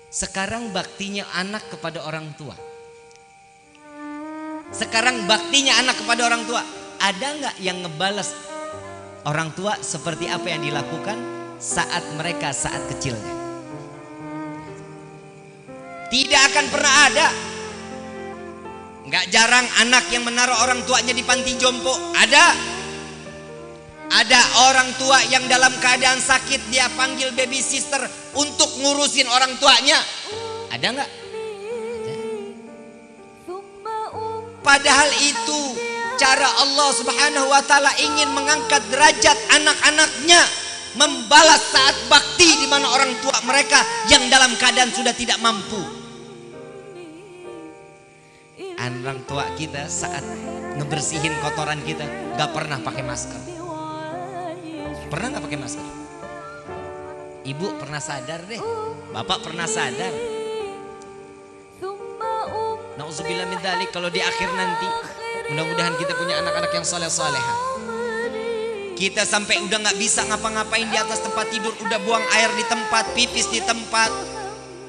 Sekarang baktinya anak kepada orang tua. Sekarang baktinya anak kepada orang tua. Ada nggak yang ngebalas orang tua seperti apa yang dilakukan saat mereka saat kecilnya? Tidak akan pernah ada. Nggak jarang anak yang menaruh orang tuanya di panti jompo. Ada orang tua yang dalam keadaan sakit dia panggil baby sister untuk ngurusin orang tuanya. Ada nggak? Padahal itu cara Allah Subhanahu wa taala ingin mengangkat derajat anak-anaknya, membalas saat bakti di mana orang tua mereka yang dalam keadaan sudah tidak mampu. Orang tua kita saat ngebersihin kotoran kita gak pernah pakai masker. Pernah gak pakai masker? Ibu pernah sadar deh, bapak pernah sadar. Nauzubillah min dzalik, kalau di akhir nanti mudah-mudahan kita punya anak-anak yang soleh-soleha. Kita sampai udah gak bisa ngapa-ngapain di atas tempat tidur, udah buang air di tempat, pipis di tempat.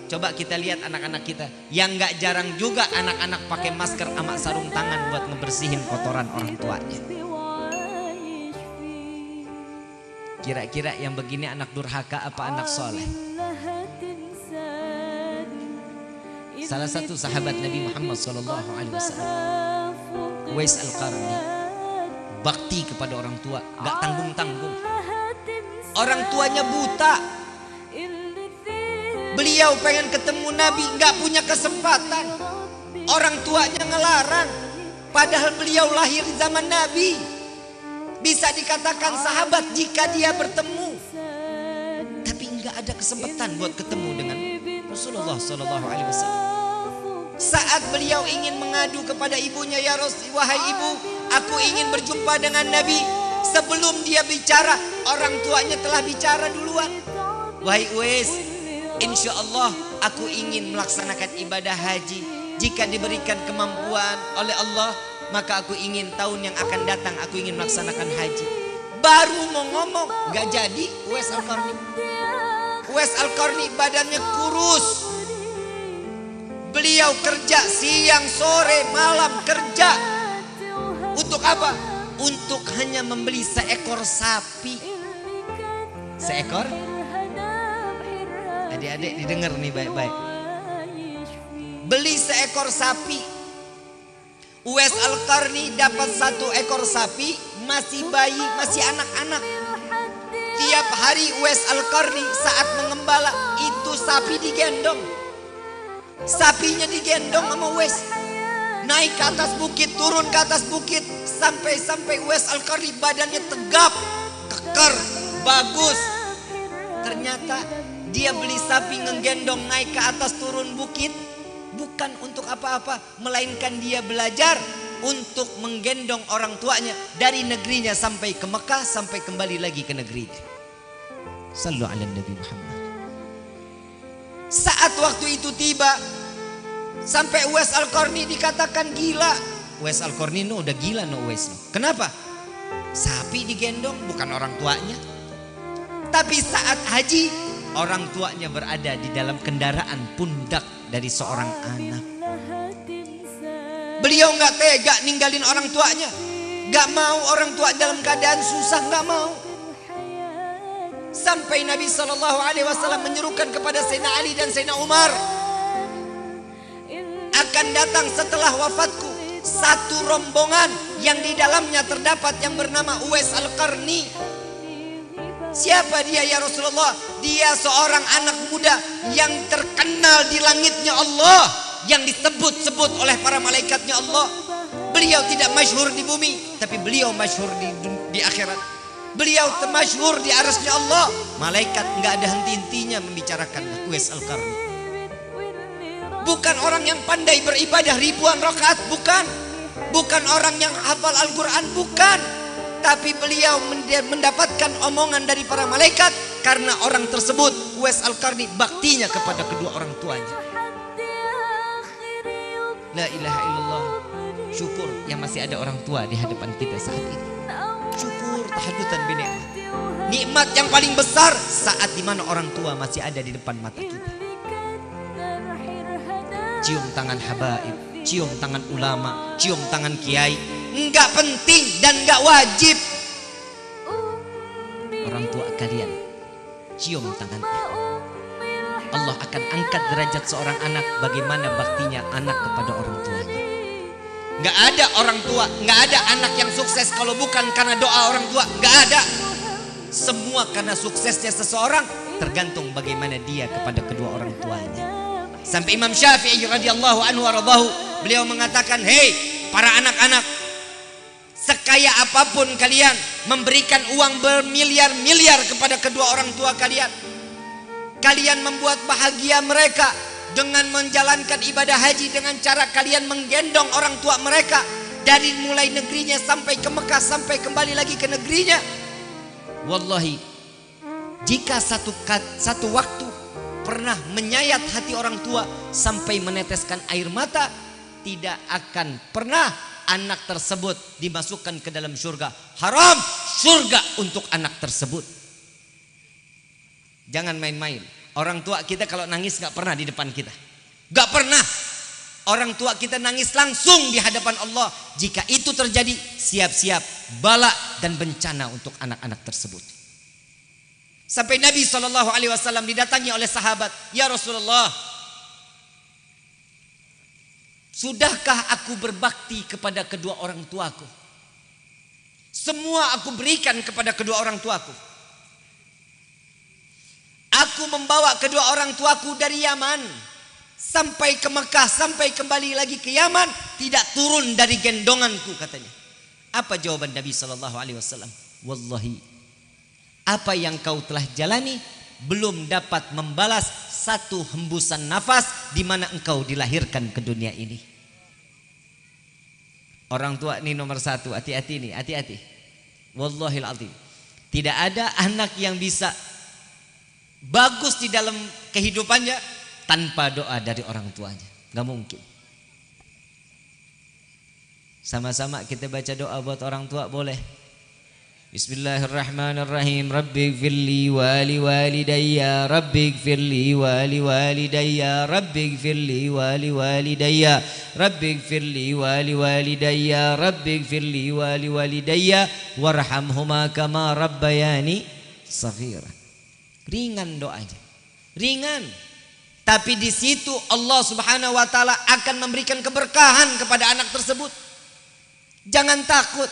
Coba kita lihat anak-anak kita yang gak jarang juga anak-anak pakai masker sama sarung tangan buat ngebersihin kotoran orang tuanya. Kira-kira yang begini anak durhaka apa anak soleh? Salah satu sahabat Nabi Muhammad SAW, Uwais Al-Qarni, bakti kepada orang tua, gak tanggung-tanggung. Orang tuanya buta. Beliau pengen ketemu Nabi, gak punya kesempatan. Orang tuanya ngelarang. Padahal beliau lahir di zaman Nabi. Bisa dikatakan sahabat jika dia bertemu. Tapi gak ada kesempatan buat ketemu dengan Rasulullah SAW. Saat beliau ingin mengadu kepada ibunya, ya Rasul, wahai ibu, aku ingin berjumpa dengan Nabi. Sebelum dia bicara, orang tuanya telah bicara duluan. Wahai Uwais, insya Allah aku ingin melaksanakan ibadah haji. Jika diberikan kemampuan oleh Allah, maka aku ingin tahun yang akan datang aku ingin melaksanakan haji. Baru mau ngomong gak jadi. Uwais Al-Qarni, Uwais Al-Qarni badannya kurus. Beliau kerja siang, sore, malam kerja. Untuk apa? Untuk hanya membeli seekor sapi. Seekor? Adik-adik didengar nih baik-baik. Beli seekor sapi. Uwais Al-Qarni dapat 1 ekor sapi, masih bayi, masih anak-anak. Tiap hari Uwais Al-Qarni saat mengembala itu sapi digendong. Sapinya digendong sama Uwais. Naik ke atas bukit, turun ke atas bukit, sampai Uwais Al-Qarni badannya tegap, kekar, bagus. Ternyata dia beli sapi ngegendong naik ke atas turun bukit bukan untuk apa-apa, melainkan dia belajar untuk menggendong orang tuanya dari negerinya sampai ke Mekah, sampai kembali lagi ke negerinya. Sallu ala Nabi Muhammad. Saat waktu itu tiba, sampai Uwais Al-Qarni dikatakan gila. Uwais Al-Qarni udah gila Uwais. Kenapa? Sapi digendong bukan orang tuanya. Tapi saat haji, orang tuanya berada di dalam kendaraan pundak dari seorang anak. Beliau gak tega ninggalin orang tuanya. Gak mau orang tua dalam keadaan susah, gak mau. Sampai Nabi SAW menyerukan kepada Sayyidina Ali dan Sayyidina Umar, akan datang setelah wafatku 1 rombongan yang di dalamnya terdapat yang bernama Uwais Al-Qarni. Siapa dia ya Rasulullah? Dia seorang anak muda yang terkenal di langitnya Allah, yang disebut-sebut oleh para malaikatnya Allah. Beliau tidak masyhur di bumi, tapi beliau masyhur di akhirat. Beliau masyhur di arasnya Allah. Malaikat nggak ada henti-hentinya membicarakan Uwais Al-Qarni. Bukan orang yang pandai beribadah ribuan rakaat, bukan. Bukan orang yang hafal Al-Quran, bukan. Tapi beliau mendapatkan omongan dari para malaikat karena orang tersebut, Uwais Al-Qarni, baktinya kepada kedua orang tuanya. La ilaha illallah. Syukur yang masih ada orang tua di hadapan kita saat ini. Syukur tahadutan binikmat. Nikmat yang paling besar saat dimana orang tua masih ada di depan mata kita. cium tangan habaib, cium tangan ulama, cium tangan kiai. Enggak penting dan enggak wajib. Orang tua kalian, cium tangannya. Allah akan angkat derajat seorang anak bagaimana baktinya anak kepada orang tuanya. Enggak ada orang tua, enggak ada anak yang sukses kalau bukan karena doa orang tua. Enggak ada. Semua karena suksesnya seseorang tergantung bagaimana dia kepada kedua orang tuanya. Sampai Imam Syafi'i radhiyallahu anhu waradahu, beliau mengatakan, "Hei para anak-anak, sekaya apapun kalian, memberikan uang bermiliar-miliar kepada kedua orang tua kalian, kalian membuat bahagia mereka dengan menjalankan ibadah haji, dengan cara kalian menggendong orang tua mereka dari mulai negerinya sampai ke Mekah, sampai kembali lagi ke negerinya. Wallahi, jika satu waktu pernah menyayat hati orang tua sampai meneteskan air mata, tidak akan pernah anak tersebut dimasukkan ke dalam surga. Haram surga untuk anak tersebut." Jangan main-main. Orang tua kita kalau nangis gak pernah di depan kita, gak pernah. Orang tua kita nangis langsung di hadapan Allah. Jika itu terjadi, siap-siap bala dan bencana untuk anak-anak tersebut. Sampai Nabi SAW didatangi oleh sahabat, "Ya Rasulullah, sudahkah aku berbakti kepada kedua orang tuaku? Semua aku berikan kepada kedua orang tuaku. Aku membawa kedua orang tuaku dari Yaman sampai ke Mekah, sampai kembali lagi ke Yaman, tidak turun dari gendonganku," katanya. Apa jawaban Nabi SAW? "Wallahi, apa yang kau telah jalani belum dapat membalas satu hembusan nafas di mana engkau dilahirkan ke dunia ini." Orang tua ini nomor satu, hati-hati nih, hati-hati. Wallahil azim, tidak ada anak yang bisa bagus di dalam kehidupannya tanpa doa dari orang tuanya. Gak mungkin. Sama-sama kita baca doa buat orang tua, boleh? Bismillahirrahmanirrahim. Rabbighfirli wa liwalidayya, Rabbighfirli wa liwalidayya, Rabbighfirli wa liwalidayya, Rabbighfirli wa liwalidayya, Rabbighfirli wa liwalidayya, warhamhuma kama rabbayani shaghira. Ringan doanya, ringan. Tapi di situ Allah Subhanahu wa taala akan memberikan keberkahan kepada anak tersebut. Jangan takut.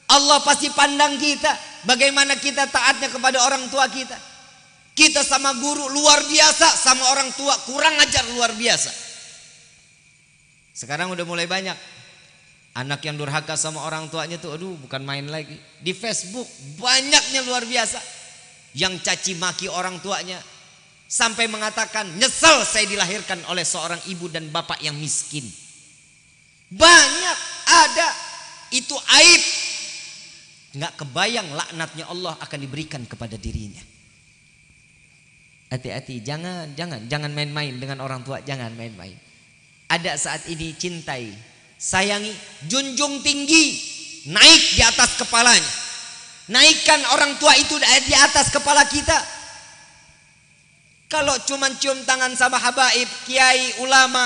Allah pasti pandang kita, bagaimana kita taatnya kepada orang tua kita. Kita sama guru luar biasa, sama orang tua kurang ajar luar biasa. Sekarang udah mulai banyak anak yang durhaka sama orang tuanya tuh, aduh bukan main lagi. Di Facebook banyaknya luar biasa yang caci maki orang tuanya, sampai mengatakan, "Nyesel saya dilahirkan oleh seorang ibu dan bapak yang miskin." Banyak ada, itu aib. Nggak kebayang laknatnya Allah akan diberikan kepada dirinya. Hati-hati, jangan main-main dengan orang tua, jangan main-main. Ada saat ini cintai, sayangi, junjung tinggi, naik di atas kepalanya. Naikkan orang tua itu di atas kepala kita. Kalau cuman cium tangan sama habaib, kiai, ulama,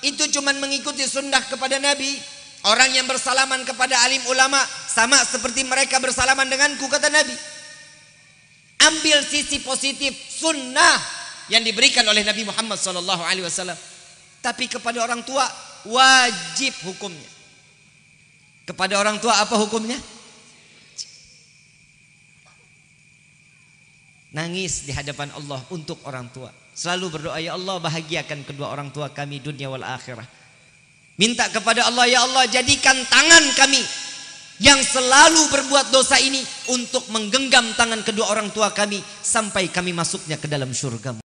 itu cuman mengikuti sunnah kepada Nabi. Orang yang bersalaman kepada alim ulama sama seperti mereka bersalaman denganku, kata Nabi. Ambil sisi positif sunnah yang diberikan oleh Nabi Muhammad SAW. Tapi kepada orang tua wajib hukumnya. Kepada orang tua apa hukumnya? Nangis di hadapan Allah untuk orang tua. Selalu berdoa, "Ya Allah, bahagiakan kedua orang tua kami dunia wal akhirah." Minta kepada Allah, "Ya Allah, jadikan tangan kami yang selalu berbuat dosa ini untuk menggenggam tangan kedua orang tua kami sampai kami masuknya ke dalam surga."